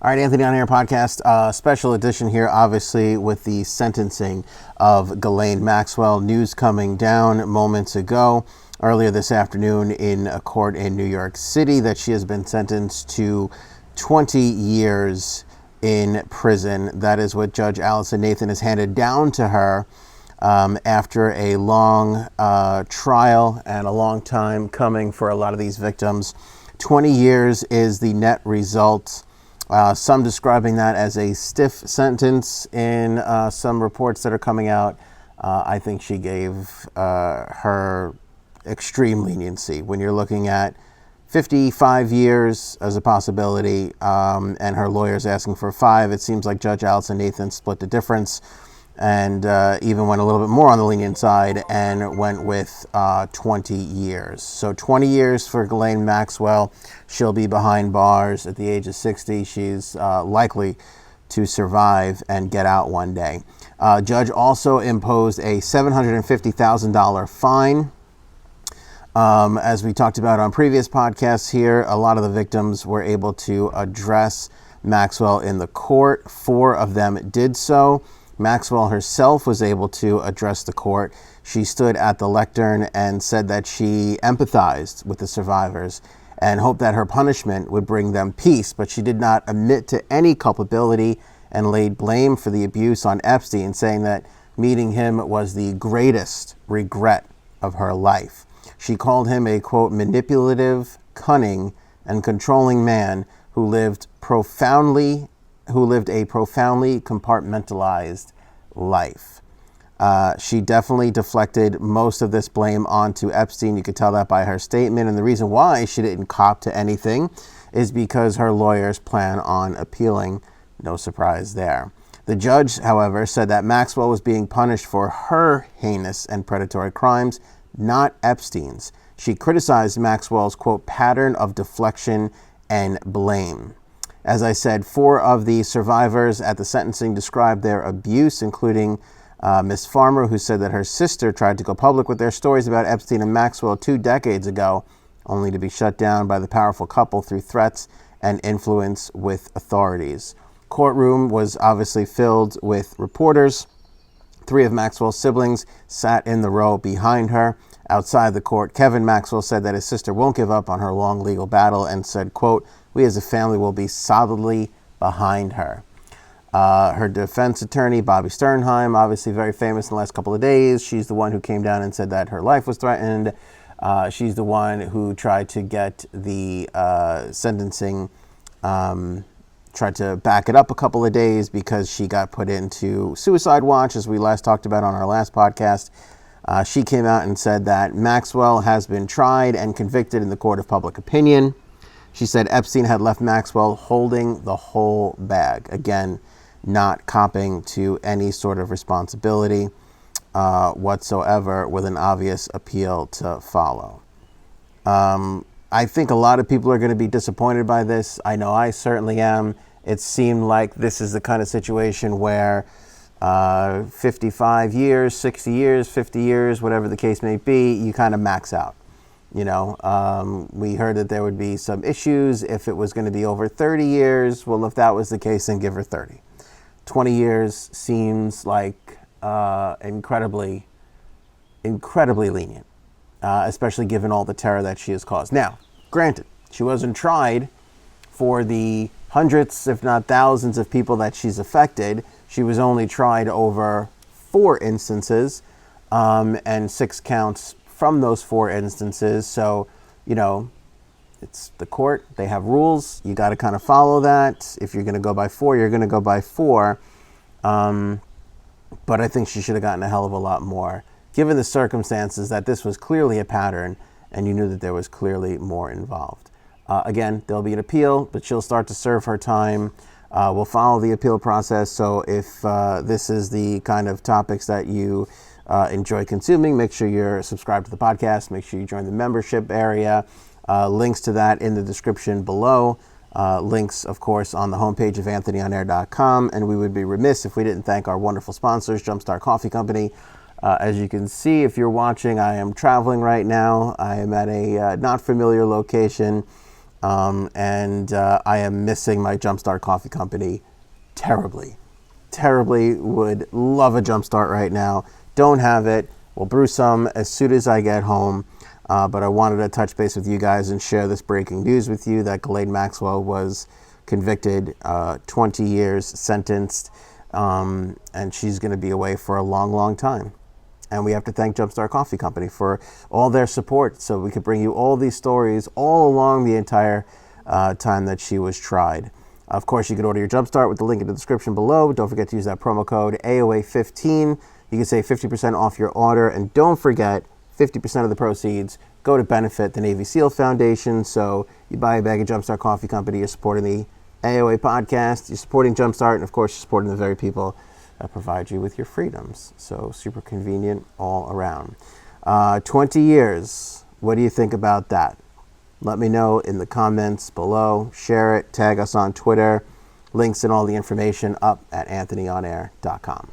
All right, Anthony on Air podcast, special edition here, obviously, with the sentencing of Ghislaine Maxwell. News coming down moments ago, earlier this afternoon in a court in New York City, that she has been sentenced to 20 years in prison. That is what Judge Allison Nathan has handed down to her after a long trial and a long time coming for a lot of these victims. 20 years is the net result. Some describing that as a stiff sentence in some reports that are coming out. I think she gave her extreme leniency when you're looking at 55 years as a possibility, and her lawyer's asking for 5. It seems like Judge Allison Nathan split the difference and even went a little bit more on the lenient side and went with 20 years. So 20 years for Ghislaine Maxwell. She'll be behind bars at the age of 60. She's likely to survive and get out one day. Judge also imposed a $750,000 fine. As we talked about on previous podcasts here, a lot of the victims were able to address Maxwell in the court. 4 of them did so. Maxwell herself was able to address the court. She stood at the lectern and said that she empathized with the survivors and hoped that her punishment would bring them peace, but she did not admit to any culpability and laid blame for the abuse on Epstein, saying that meeting him was the greatest regret of her life. She called him a, quote, manipulative, cunning, and controlling man who lived a profoundly compartmentalized life. She definitely deflected most of this blame onto Epstein. You could tell that by her statement. And the reason why she didn't cop to anything is because her lawyers plan on appealing. No surprise there. The judge, however, said that Maxwell was being punished for her heinous and predatory crimes, not Epstein's. She criticized Maxwell's, quote, pattern of deflection and blame. As I said, 4 of the survivors at the sentencing described their abuse, including Miss Farmer, who said that her sister tried to go public with their stories about Epstein and Maxwell 2 decades ago, only to be shut down by the powerful couple through threats and influence with authorities. Courtroom was obviously filled with reporters. 3 of Maxwell's siblings sat in the row behind her. Outside the court, Kevin Maxwell said that his sister won't give up on her long legal battle and said, quote, "We as a family will be solidly behind her." Her defense attorney, Bobby Sternheim, obviously very famous in the last couple of days. She's the one who came down and said that her life was threatened. She's the one who tried to get the sentencing, tried to back it up a couple of days because she got put into suicide watch, as we last talked about on our last podcast. She came out and said that Maxwell has been tried and convicted in the court of public opinion. She said Epstein had left Maxwell holding the whole bag. Again, not copping to any sort of responsibility whatsoever, with an obvious appeal to follow. I think a lot of people are going to be disappointed by this. I know I certainly am. It seemed like this is the kind of situation where 55 years, 60 years, 50 years, whatever the case may be, you kind of max out. You know, we heard that there would be some issues if it was going to be over 30 years. Well, if that was the case, then give her 30. 20 years seems like incredibly lenient, especially given all the terror that she has caused. Now, granted, she wasn't tried for the hundreds, if not thousands, of people that she's affected. She was only tried over 4 instances, and 6 counts from those 4 instances. So, you know, it's the court. They have rules. You got to kind of follow that. If you're going to go by 4, you're going to go by 4. But I think she should have gotten a hell of a lot more, given the circumstances that this was clearly a pattern and you knew that there was clearly more involved. Again, there'll be an appeal, but she'll start to serve her time. We'll follow the appeal process. So if this is the kind of topics that you enjoy consuming, make sure you're subscribed to the podcast. Make sure you join the membership area. Links to that in the description below. Links, of course, on the homepage of anthonyonair.com. And we would be remiss if we didn't thank our wonderful sponsors, Jumpstart Coffee Company. As you can see, if you're watching, I am traveling right now. I am at a not familiar location. and I am missing my Jumpstart Coffee Company terribly. Terribly. Would love a Jumpstart right now. Don't have it. We'll brew some as soon as I get home. But I wanted to touch base with you guys and share this breaking news with you that Ghislaine Maxwell was convicted, 20 years sentenced, and she's going to be away for a long, long time. And we have to thank Jumpstart Coffee Company for all their support so we could bring you all these stories all along the entire time that she was tried. Of course, you can order your Jumpstart with the link in the description below. Don't forget to use that promo code AOA15. You can save 50% off your order. And don't forget, 50% of the proceeds go to benefit the Navy SEAL Foundation. So you buy a bag of Jumpstart Coffee Company, you're supporting the AOA podcast, you're supporting Jumpstart, and of course, you're supporting the very people that provide you with your freedoms. So super convenient all around. 20 years. What do you think about that? Let me know in the comments below. Share it. Tag us on Twitter. Links and all the information up at anthonyonair.com.